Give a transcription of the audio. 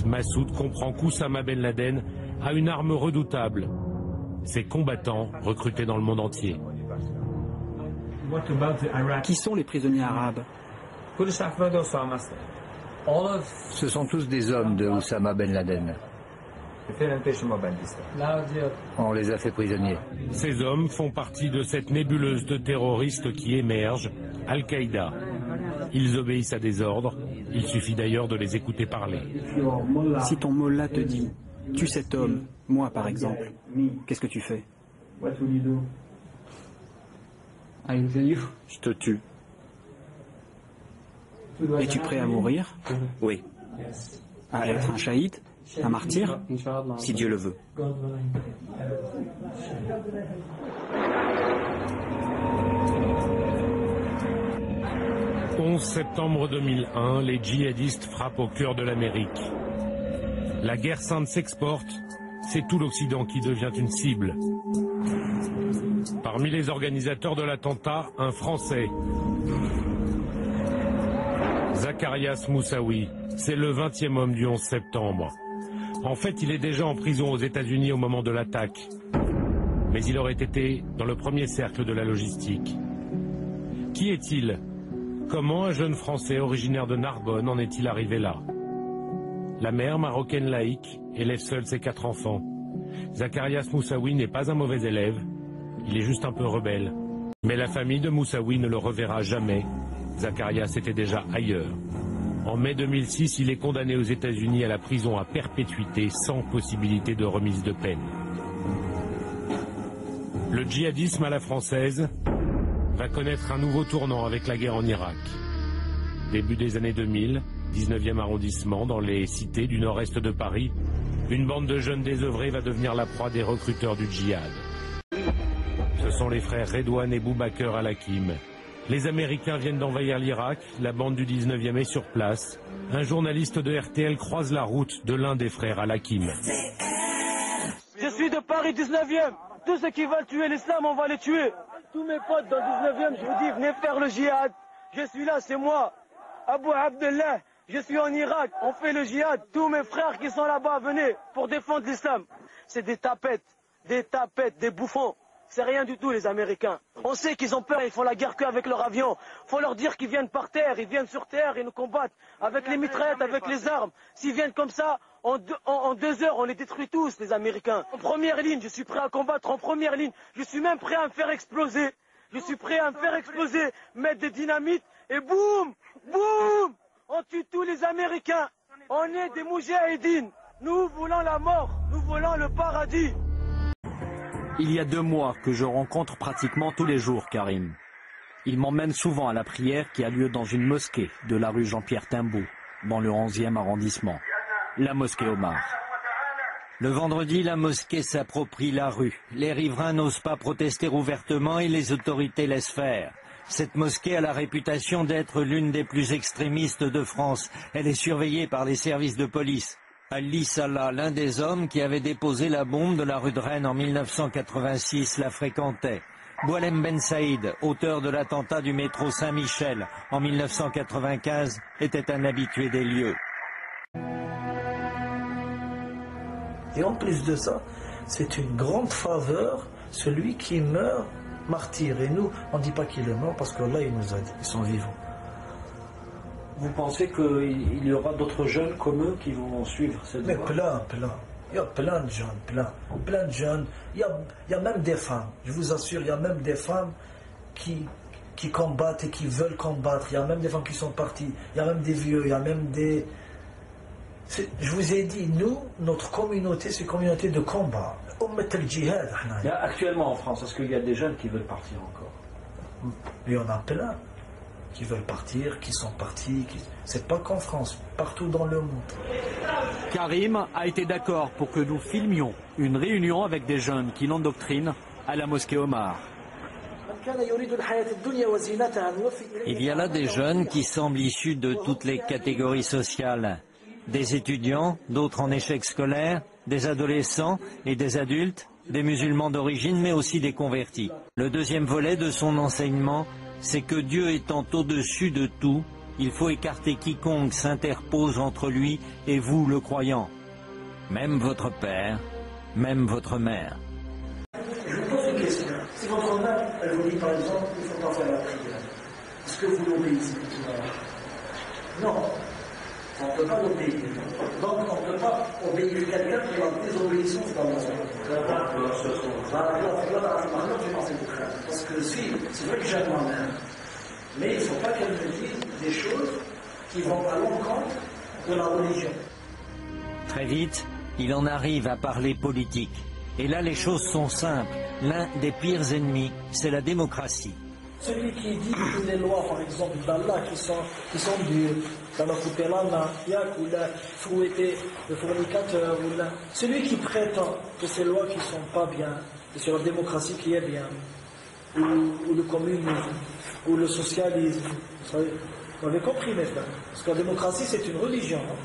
Massoud comprend qu'Oussama Ben Laden a une arme redoutable. Ses combattants recrutés dans le monde entier. Qui sont les prisonniers arabes? Ce sont tous des hommes de Oussama Ben Laden. On les a fait prisonniers. Ces hommes font partie de cette nébuleuse de terroristes qui émerge, Al-Qaïda. Ils obéissent à des ordres, il suffit d'ailleurs de les écouter parler. Si ton mollah te dit « tue cet homme », moi par exemple, qu'est-ce que tu fais? Je te tue. Es-tu prêt à mourir? Oui, À être un shahid? Un martyr? si Dieu le veut. « 11 septembre 2001, les djihadistes frappent au cœur de l'Amérique. La guerre sainte s'exporte, c'est tout l'Occident qui devient une cible. Parmi les organisateurs de l'attentat, un Français. Zacarias Moussaoui, c'est le 20e homme du 11 septembre. En fait, il est déjà en prison aux États-Unis au moment de l'attaque. Mais il aurait été dans le premier cercle de la logistique. Qui est-il? Comment un jeune Français originaire de Narbonne en est-il arrivé là? La mère, marocaine laïque, élève seule ses 4 enfants. Zacarias Moussaoui n'est pas un mauvais élève, il est juste un peu rebelle. Mais la famille de Moussaoui ne le reverra jamais. Zacarias était déjà ailleurs. En mai 2006, il est condamné aux États-Unis à la prison à perpétuité sans possibilité de remise de peine. Le djihadisme à la française va connaître un nouveau tournant avec la guerre en Irak. Début des années 2000, 19e arrondissement, dans les cités du nord-est de Paris, une bande de jeunes désœuvrés va devenir la proie des recruteurs du djihad. Ce sont les frères Redouane et Boubaker al-Hakim. Les Américains viennent d'envahir l'Irak, la bande du 19e est sur place. Un journaliste de RTL croise la route de l'un des frères al-Hakim. Je suis de Paris 19e. Tous ceux qui veulent tuer l'islam, on va les tuer. Tous mes potes dans le 19e, je vous dis, venez faire le djihad. Je suis là, c'est moi, Abou Abdellah. Je suis en Irak, on fait le djihad. Tous mes frères qui sont là-bas, venez pour défendre l'islam. C'est des tapettes, des bouffons. C'est rien du tout, les Américains. On sait qu'ils ont peur, ils font la guerre qu'avec leur avion. Faut leur dire qu'ils viennent par terre, ils viennent sur terre, ils nous combattent avec les mitraillettes, avec les armes. S'ils viennent comme ça, en 2 heures, on les détruit tous, les Américains. En première ligne, je suis prêt à combattre en première ligne. Je suis même prêt à me faire exploser. Je suis prêt à me faire exploser, mettre des dynamites et boum, boum, on tue tous les Américains. On est des moudjahidines. Nous voulons la mort, nous voulons le paradis. Il y a 2 mois que je rencontre pratiquement tous les jours Karim. Il m'emmène souvent à la prière qui a lieu dans une mosquée de la rue Jean-Pierre Timbaud, dans le 11e arrondissement, la mosquée Omar. Le vendredi, la mosquée s'approprie la rue. Les riverains n'osent pas protester ouvertement et les autorités laissent faire. Cette mosquée a la réputation d'être l'une des plus extrémistes de France. Elle est surveillée par les services de police. Ali Salah, l'un des hommes qui avait déposé la bombe de la rue de Rennes en 1986, la fréquentait. Boualem Ben Saïd, auteur de l'attentat du métro Saint-Michel en 1995, était un habitué des lieux. Et en plus de ça, c'est une grande faveur, celui qui meurt martyr. Et nous, on ne dit pas qu'il est mort parce que là, il nous aide, ils sont vivants. Vous pensez qu'il y aura d'autres jeunes comme eux qui vont suivre cette voie? Mais plein. Il y a plein de jeunes, plein de jeunes. Il y a même des femmes, je vous assure, il y a même des femmes qui combattent et qui veulent combattre. Il y a même des femmes qui sont parties. Il y a même des vieux, il y a même des... Je vous ai dit, nous, notre communauté, c'est une communauté de combat. Actuellement en France, est-ce qu'il y a des jeunes qui veulent partir encore? Il y en a plein qui veulent partir, qui sont partis. C'est pas qu'en France, partout dans le monde. Karim a été d'accord pour que nous filmions une réunion avec des jeunes qui l'endoctrinent à la mosquée Omar. Il y a là des jeunes qui semblent issus de toutes les catégories sociales. Des étudiants, d'autres en échec scolaire, des adolescents et des adultes, des musulmans d'origine mais aussi des convertis. Le deuxième volet de son enseignement, c'est que Dieu étant au-dessus de tout, Il faut écarter quiconque s'interpose entre lui et vous, le croyant. Même votre père, même votre mère. Je vous pose une question. Si votre mère, elle vous dit par exemple, il ne faut pas faire la prière, est-ce que vous l'obéissez? Non. On ne peut pas l'obéir. Donc on ne peut pas obéir quelqu'un qui a la désobéissance dans la parce que si, c'est vrai que j'aime ma mère, mais il ne faut pas qu'elle me dise des choses qui vont à l'encontre de la religion. Très vite, il en arrive à parler politique. Et là, les choses sont simples. L'un des pires ennemis, c'est la démocratie. Celui qui dit que les lois, par exemple, d'Allah, qui sont dures, dans la coupelana, yak ou la fouetter le fornicateur, ou la... celui qui prétend que ces lois qui ne sont pas bien, que c'est la démocratie qui est bien, ou le communisme, ou le socialisme, vous savez, vous avez compris maintenant, parce que la démocratie c'est une religion. Hein.